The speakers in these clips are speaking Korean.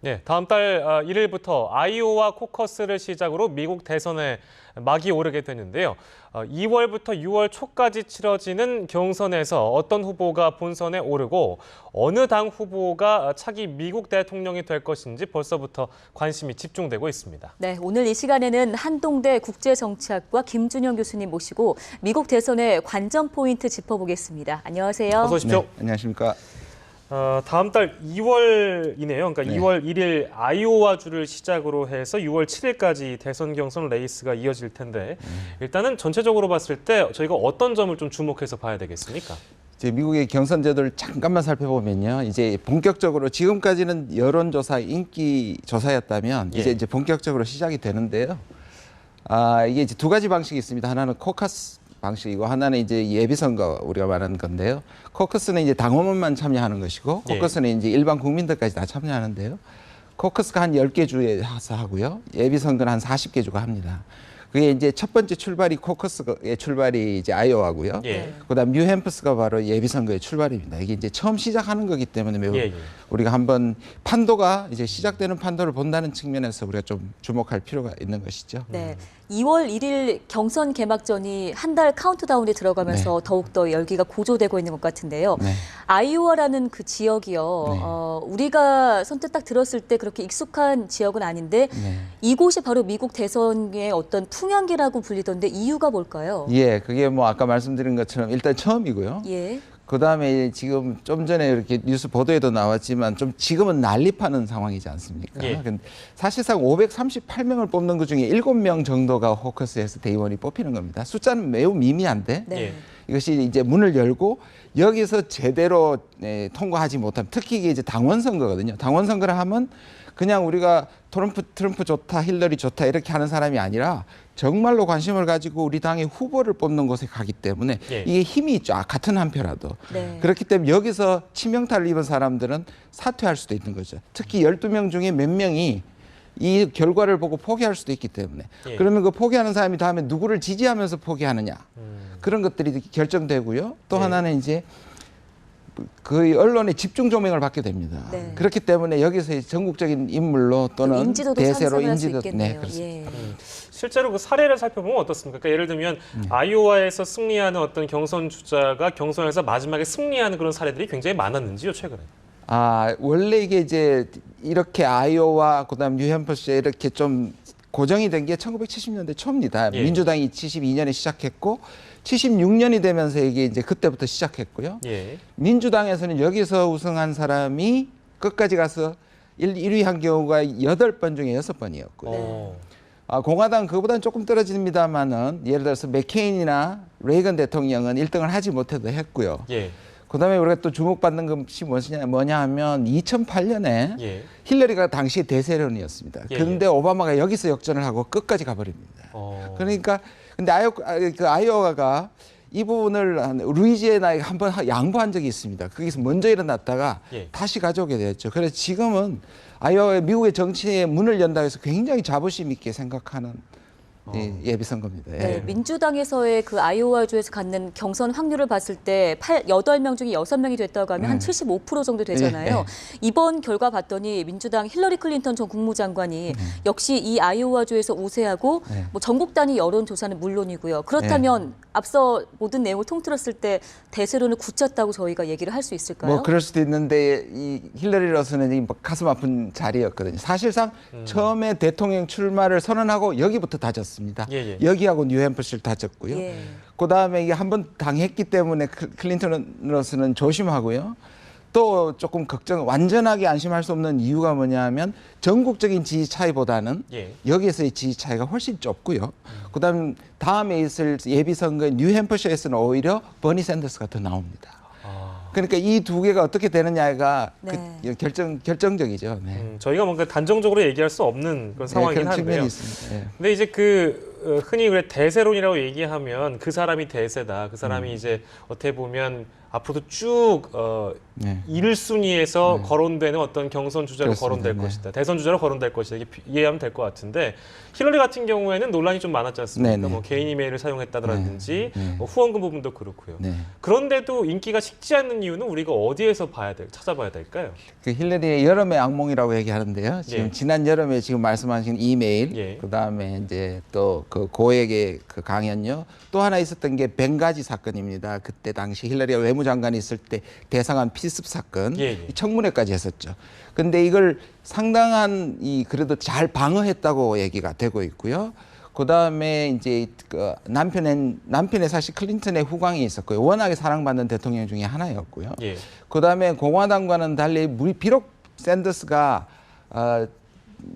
네, 다음 달 1일부터 아이오와 코커스를 시작으로 미국 대선에 막이 오르게 되는데요. 2월부터 6월 초까지 치러지는 경선에서 어떤 후보가 본선에 오르고 어느 당 후보가 차기 미국 대통령이 될 것인지 벌써부터 관심이 집중되고 있습니다. 네, 오늘 이 시간에는 한동대 국제정치학과 김준영 교수님 모시고 미국 대선의 관전 포인트 짚어보겠습니다. 안녕하세요. 어서 오십시오. 네, 안녕하십니까. 다음 달 2월이네요. 그러니까 네. 2월 1일 아이오와주를 시작으로 해서 6월 7일까지 대선 경선 레이스가 이어질 텐데 일단은 전체적으로 봤을 때 저희가 어떤 점을 좀 주목해서 봐야 되겠습니까? 이제 미국의 경선 제도를 잠깐만 살펴보면요. 이제 본격적으로 지금까지는 여론조사, 인기 조사였다면 예. 이제 본격적으로 시작이 되는데요. 이게 이제 두 가지 방식이 있습니다. 하나는 코커스 방식이고 하나는 이제 예비선거 우리가 말하는 건데요. 코커스는 이제 당원만 참여하는 것이고 예. 코커스는 이제 일반 국민들까지 다 참여하는데요. 코커스가 한 10개 주에서 하고요. 예비선거는 한 40개 주가 합니다. 그게 이제 첫 번째 출발이 코커스의 출발이 이제 아이오와고요. 예. 그다음 뉴햄프스가 바로 예비선거의 출발입니다. 이게 이제 처음 시작하는 거기 때문에 매우 예. 우리가 한번 판도가 이제 시작되는 판도를 본다는 측면에서 우리가 좀 주목할 필요가 있는 것이죠. 네, 2월 1일 경선 개막전이 한 달 카운트다운에 들어가면서 더욱더 열기가 고조되고 있는 것 같은데요. 네. 아이오와라는 그 지역이요. 우리가 선뜻 딱 들었을 때 그렇게 익숙한 지역은 아닌데 이곳이 바로 미국 대선의 어떤 풍향기라고 불리던데 이유가 뭘까요? 예, 그게 뭐 아까 말씀드린 것처럼 일단 처음이고요. 예. 그다음에 지금 좀 전에 이렇게 뉴스 보도에도 나왔지만 좀 지금은 난립하는 상황이지 않습니까? 예. 근데 사실상 538명을 뽑는 그 중에 7명 정도가 코커스에서 대의원이 뽑히는 겁니다. 숫자는 매우 미미한데 네. 예. 이것이 이제 문을 열고 여기서 제대로 통과하지 못하면 특히 이게 이제 당원 선거거든요. 당원 선거를 하면 그냥 우리가 트럼프 좋다, 힐러리 좋다 이렇게 하는 사람이 아니라 정말로 관심을 가지고 우리 당의 후보를 뽑는 곳에 가기 때문에 예. 이게 힘이 있죠. 같은 한 표라도. 네. 그렇기 때문에 여기서 치명타를 입은 사람들은 사퇴할 수도 있는 거죠. 특히 12명 중에 몇 명이 이 결과를 보고 포기할 수도 있기 때문에 예. 그러면 그 포기하는 사람이 다음에 누구를 지지하면서 포기하느냐 그런 것들이 결정되고요. 또 네. 하나는 이제 그 언론의 집중 조명을 받게 됩니다. 네. 그렇기 때문에 여기서 전국적인 인물로 또는 인지도도 대세로 상승할 수 인지도 있겠네요. 그렇습니다. 예. 실제로 그 사례를 살펴보면 어떻습니까? 그러니까 예를 들면 아이오와에서 승리하는 어떤 경선 주자가 경선에서 마지막에 승리하는 그런 사례들이 굉장히 많았는지요, 최근에? 원래 이게 이제 이렇게 아이오와 그다음 뉴햄퍼시에 이렇게 좀 고정이 된 게 1970년대 초입니다. 예. 민주당이 72년에 시작했고 76년이 되면서 이게 이제 그때부터 시작했고요. 예. 민주당에서는 여기서 우승한 사람이 끝까지 가서 1위 한 경우가 8번 중에 6번이었고요. 어. 공화당 그보다는 조금 떨어집니다만은 예를 들어서 맥케인이나 레이건 대통령은 1등을 하지 못해도 했고요. 예. 그다음에 우리가 또 주목받는 것이 뭐냐 하면 2008년에 예. 힐러리가 당시 대세론이었습니다. 예, 그런데 오바마가 여기서 역전을 하고 끝까지 가버립니다. 그러니까 근데 아이오와가 이 부분을 루이지애나에 한번 양보한 적이 있습니다. 거기서 먼저 일어났다가 예. 다시 가져오게 됐죠. 그래서 지금은 아이오와 미국의 정치의 문을 연다고 해서 굉장히 자부심 있게 생각하는 예비선거입니다. 예. 네, 민주당에서의 그 아이오와주에서 갖는 경선 확률을 봤을 때 8명 중에 6명이 됐다고 하면 한 75% 정도 되잖아요. 네. 이번 결과 봤더니 민주당 힐러리 클린턴 전 국무장관이 역시 이 아이오와주에서 우세하고 네. 뭐 전국 단위 여론조사는 물론이고요. 그렇다면 앞서 모든 내용을 통틀었을 때 대세론을 굳혔다고 저희가 얘기를 할 수 있을까요? 뭐 그럴 수도 있는데 이 힐러리로서는 이 가슴 아픈 자리였거든요. 사실상 처음에 대통령 출마를 선언하고 여기부터 다졌습니다. 예. 여기하고 뉴햄프시를 다졌고요. 예. 그다음에 이게 한번 당했기 때문에 클린턴으로서는 조심하고요. 또 조금 완전하게 안심할 수 없는 이유가 뭐냐하면 전국적인 지지 차이보다는 예. 여기에서의 지지 차이가 훨씬 좁고요. 그다음 다음에 있을 예비선거 뉴햄프셔에서는 오히려 버니 샌더스가 더 나옵니다. 그러니까 이 두 개가 어떻게 되느냐가 네. 결정적이죠. 네. 저희가 뭔가 단정적으로 얘기할 수 없는 그런 상황이긴 그런 측면이 한데요. 있습니다. 예. 근데 이제 흔히 그래 대세론이라고 얘기하면 그 사람이 대세다. 그 사람이 이제 어떻게 보면 앞으로도 쭉 네. 1순위에서 거론되는 어떤 경선 주자로 그렇습니다. 거론될 네. 것이다. 대선 주자로 거론될 것이다. 이렇게 이해하면 될 것 같은데 힐러리 같은 경우에는 논란이 좀 많았지 않습니까? 네네. 뭐 개인 이메일을 사용했다든지 네. 뭐 후원금 부분도 그렇고요. 네. 그런데도 인기가 식지 않는 이유는 우리가 어디에서 찾아봐야 될까요? 그 힐러리의 여름의 악몽이라고 얘기하는데요. 지금 예. 지난 여름에 지금 말씀하신 이메일, 예. 그다음에 이제 또 그 고액의 그 강연료, 또 하나 있었던 게 벵가지 사건입니다. 그때 당시 힐러리가 외무장관이 있을 때 대상한 필습 사건, 예, 예. 이 청문회까지 했었죠. 근데 이걸 상당한 그래도 잘 방어했다고 얘기가 되고 있고요. 그다음에 이제 그 남편의 사실 클린턴의 후광이 있었고요. 워낙에 사랑받는 대통령 중에 하나였고요. 예. 그다음에 공화당과는 달리 비록 샌더스가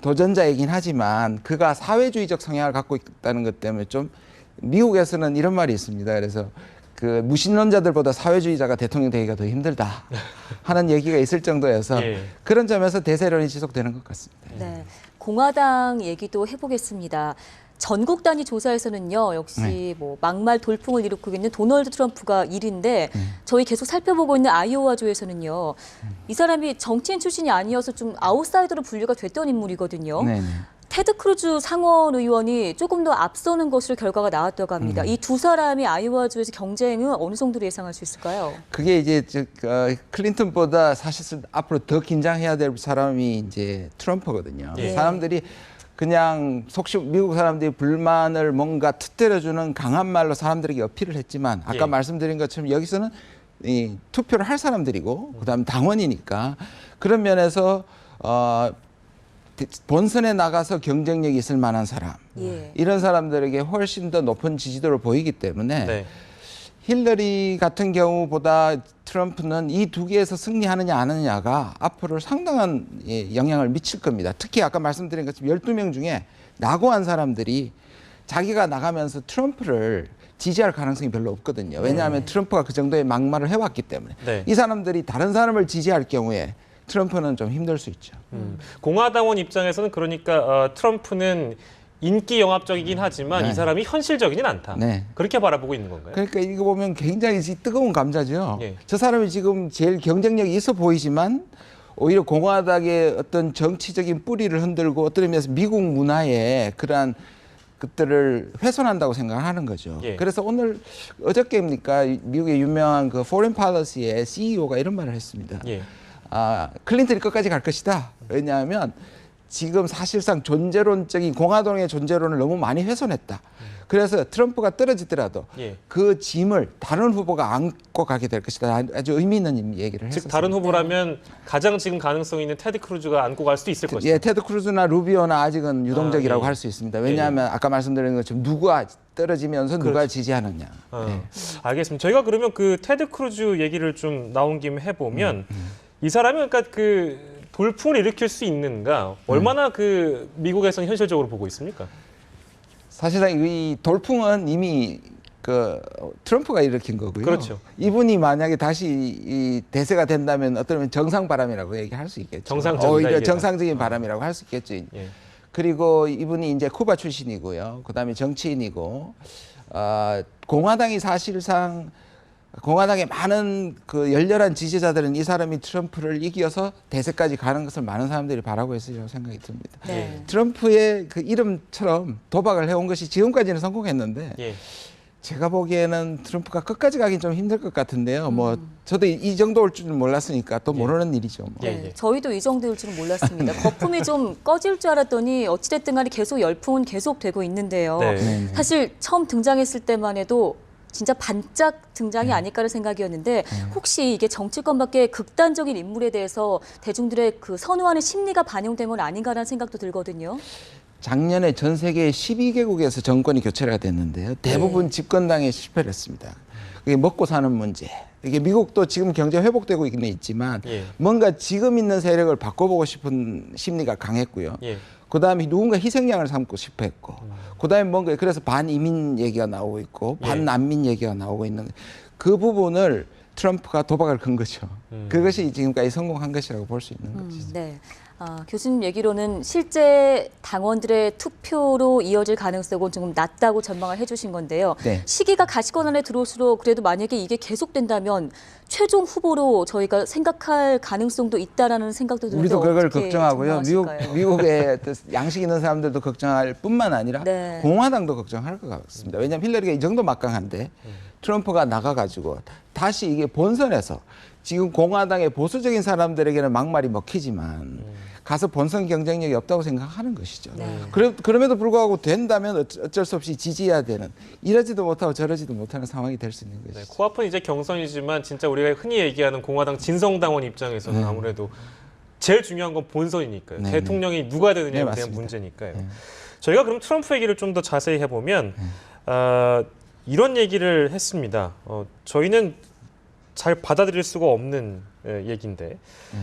도전자이긴 하지만 그가 사회주의적 성향을 갖고 있다는 것 때문에 좀 미국에서는 이런 말이 있습니다. 그래서 그 무신론자들보다 사회주의자가 대통령 되기가 더 힘들다 하는 얘기가 있을 정도여서 예. 그런 점에서 대세론이 지속되는 것 같습니다. 네, 공화당 얘기도 해보겠습니다. 전국 단위 조사에서는요, 역시 네. 뭐 막말 돌풍을 일으키고 있는 도널드 트럼프가 1위인데 저희 계속 살펴보고 있는 아이오와주에서는요, 이 사람이 정치인 출신이 아니어서 좀 아웃사이더로 분류가 됐던 인물이거든요. 네네. 테드 크루즈 상원 의원이 조금 더 앞서는 것으로 결과가 나왔다고 합니다. 이 두 사람이 아이오와주에서 경쟁은 어느 정도로 예상할 수 있을까요? 그게 이제 클린턴보다 사실은 앞으로 더 긴장해야 될 사람이 이제 트럼프거든요. 예. 사람들이 그냥 미국 사람들이 불만을 뭔가 터뜨려주는 강한 말로 사람들에게 어필을 했지만 아까 예. 말씀드린 것처럼 여기서는 이 투표를 할 사람들이고 그다음 당원이니까 그런 면에서 본선에 나가서 경쟁력이 있을 만한 사람 예. 이런 사람들에게 훨씬 더 높은 지지도를 보이기 때문에 네. 힐러리 같은 경우보다 트럼프는 이 두 개에서 승리하느냐 안 하느냐가 앞으로 상당한 영향을 미칠 겁니다. 특히 아까 말씀드린 것처럼 12명 중에 낙오한 사람들이 자기가 나가면서 트럼프를 지지할 가능성이 별로 없거든요. 왜냐하면 트럼프가 그 정도의 막말을 해왔기 때문에. 네. 이 사람들이 다른 사람을 지지할 경우에 트럼프는 좀 힘들 수 있죠. 공화당원 입장에서는 그러니까 트럼프는 인기 영합적이긴 하지만 네. 이 사람이 현실적이진 않다. 네. 그렇게 바라보고 있는 건가요? 그러니까 이거 보면 굉장히 뜨거운 감자죠. 예. 저 사람이 지금 제일 경쟁력이 있어 보이지만 오히려 공화당의 어떤 정치적인 뿌리를 흔들고 어떤 의미에서 미국 문화의 그러한 것들을 훼손한다고 생각하는 거죠. 예. 그래서 어저께입니까 미국의 유명한 그 Foreign Policy의 CEO가 이런 말을 했습니다. 예. 클린턴이 끝까지 갈 것이다. 왜냐하면 지금 사실상 존재론적인 공화당의 존재론을 너무 많이 훼손했다. 그래서 트럼프가 떨어지더라도 예. 그 짐을 다른 후보가 안고 가게 될 것이다. 아주 의미 있는 얘기를 했었습니다. 즉 다른 후보라면 가장 지금 가능성 있는 테드 크루즈가 안고 갈 수도 있을 것이다. 예, 테드 크루즈나 루비오나 아직은 유동적이라고 예. 할 수 있습니다. 왜냐하면 아까 말씀드린 것처럼 누가 떨어지면서 누가 그렇죠. 지지하느냐. 예. 알겠습니다. 저희가 그러면 그 테드 크루즈 얘기를 좀 나온 김에 해보면 이 사람이 그러니까 그 돌풍을 일으킬 수 있는가 얼마나 그 미국에서는 현실적으로 보고 있습니까? 사실상 이 돌풍은 이미 그 트럼프가 일으킨 거고요. 그렇죠. 이분이 만약에 다시 이 대세가 된다면 어쩌면 정상 바람이라고 얘기할 수 있겠죠. 정상적이다, 오히려 이게. 정상적인 바람이라고 할 수 있겠죠. 예. 그리고 이분이 이제 쿠바 출신이고요. 그다음에 정치인이고 공화당이 사실상 공화당의 많은 그 열렬한 지지자들은 이 사람이 트럼프를 이겨서 대세까지 가는 것을 많은 사람들이 바라고 있으리라고 생각이 듭니다. 네. 트럼프의 그 이름처럼 도박을 해온 것이 지금까지는 성공했는데 예. 제가 보기에는 트럼프가 끝까지 가긴 좀 힘들 것 같은데요. 뭐 저도 이 정도 올 줄은 몰랐으니까 또 모르는 일이죠. 뭐. 예. 네, 저희도 이 정도일 줄은 몰랐습니다. 거품이 좀 꺼질 줄 알았더니 어찌됐든 간에 계속 열풍은 계속되고 있는데요. 네. 네. 사실 처음 등장했을 때만 해도 진짜 반짝 등장이 아닐까라는 생각이었는데 혹시 이게 정치권 밖의 극단적인 인물에 대해서 대중들의 그 선호하는 심리가 반영된 건 아닌가라는 생각도 들거든요. 작년에 전 세계 12개국에서 정권이 교체가 됐는데요. 대부분 집권당에 실패를 했습니다. 그게 먹고 사는 문제. 이게 미국도 지금 경제 회복되고 있긴 있지만 예. 뭔가 지금 있는 세력을 바꿔보고 싶은 심리가 강했고요. 예. 그다음에 누군가 희생양을 삼고 싶어 했고 그다음에 뭔가 그래서 반이민 얘기가 나오고 있고 반난민 얘기가 나오고 있는 그 부분을 트럼프가 도박을 건 거죠. 그것이 지금까지 성공한 것이라고 볼 수 있는 거죠. 네. 교수님 얘기로는 실제 당원들의 투표로 이어질 가능성은 조금 낮다고 전망을 해주신 건데요. 네. 시기가 가시권 안에 들어올수록 그래도 만약에 이게 계속된다면 최종 후보로 저희가 생각할 가능성도 있다라는 생각도 드는데 우리도 그걸 어떻게 걱정하고요. 전망하실까요? 미국의 양식 있는 사람들도 걱정할 뿐만 아니라 네. 공화당도 걱정할 것 같습니다. 왜냐하면 힐러리가 이 정도 막강한데 트럼프가 나가가지고 다시 이게 본선에서 지금 공화당의 보수적인 사람들에게는 막말이 먹히지만 가서 본선 경쟁력이 없다고 생각하는 것이죠. 네. 그럼에도 불구하고 된다면 어쩔 수 없이 지지해야 되는 이러지도 못하고 저러지도 못하는 상황이 될 수 있는 네, 것이죠. 코앞은 이제 경선이지만 진짜 우리가 흔히 얘기하는 공화당 진성당원 입장에서는 아무래도 제일 중요한 건 본선이니까요. 네, 대통령이 누가 되느냐에 네, 대한 맞습니다. 문제니까요. 네. 저희가 그럼 트럼프 얘기를 좀 더 자세히 해보면 이런 얘기를 했습니다. 저희는 잘 받아들일 수가 없는 얘기인데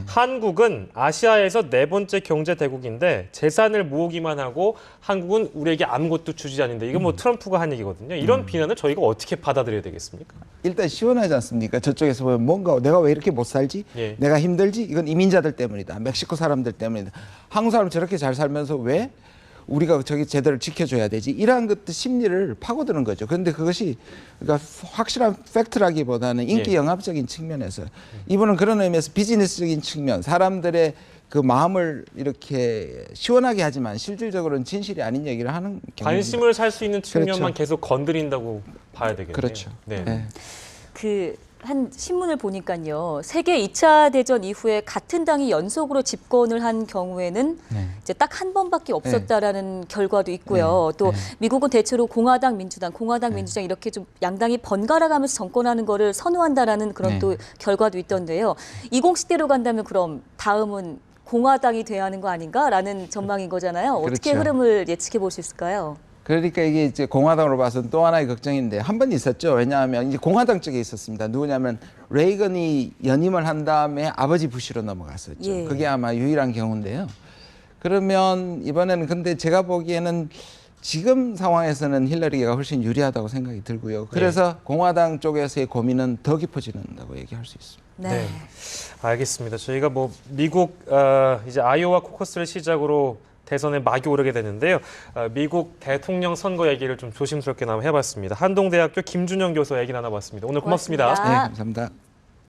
한국은 아시아에서 4번째 경제 대국인데 재산을 모으기만 하고 한국은 우리에게 아무것도 주지 않는데 이건 뭐 트럼프가 한 얘기거든요. 이런 비난을 저희가 어떻게 받아들여야 되겠습니까? 일단 시원하지 않습니까? 저쪽에서 보면 뭔가 내가 왜 이렇게 못 살지? 예. 내가 힘들지? 이건 이민자들 때문이다. 멕시코 사람들 때문이다. 한국 사람 저렇게 잘 살면서 왜 우리가 저기 제대로 지켜줘야 되지? 이러한 것들 심리를 파고드는 거죠. 그런데 그것이 그러니까 확실한 팩트라기보다는 인기 예. 영합적인 측면에서 이분은 그런 의미에서 비즈니스적인 측면, 사람들의 그 마음을 이렇게 시원하게 하지만 실질적으로는 진실이 아닌 얘기를 하는 경우입니다. 관심을 살 수 있는 측면만 그렇죠. 계속 건드린다고 봐야 되겠네요. 그렇죠. 네. 네. 한 신문을 보니까요. 세계 2차 대전 이후에 같은 당이 연속으로 집권을 한 경우에는 이제 딱 한 번밖에 없었다라는 결과도 있고요. 또 미국은 대체로 공화당, 민주당 이렇게 좀 양당이 번갈아 가면서 정권하는 거를 선호한다라는 그런 또 결과도 있던데요. 이 공식대로 간다면 그럼 다음은 공화당이 돼야 하는 거 아닌가라는 전망인 거잖아요. 어떻게 그렇죠. 흐름을 예측해 볼 수 있을까요? 그러니까 이게 이제 공화당으로 봐서는 또 하나의 걱정인데 한 번 있었죠. 왜냐하면 이제 공화당 쪽에 있었습니다. 누구냐면 레이건이 연임을 한 다음에 아버지 부시로 넘어갔었죠. 예. 그게 아마 유일한 경우인데요. 그러면 이번에는 근데 제가 보기에는 지금 상황에서는 힐러리가 훨씬 유리하다고 생각이 들고요. 그래서 공화당 쪽에서의 고민은 더 깊어진다고 얘기할 수 있습니다. 네. 알겠습니다. 저희가 뭐 미국 이제 아이오와 코커스를 시작으로 대선에 막이 오르게 되는데요. 미국 대통령 선거 얘기를 좀 조심스럽게 한번 해봤습니다. 한동대학교 김준영 교수 얘기 나눠봤습니다. 오늘 고맙습니다. 고맙습니다. 네, 감사합니다.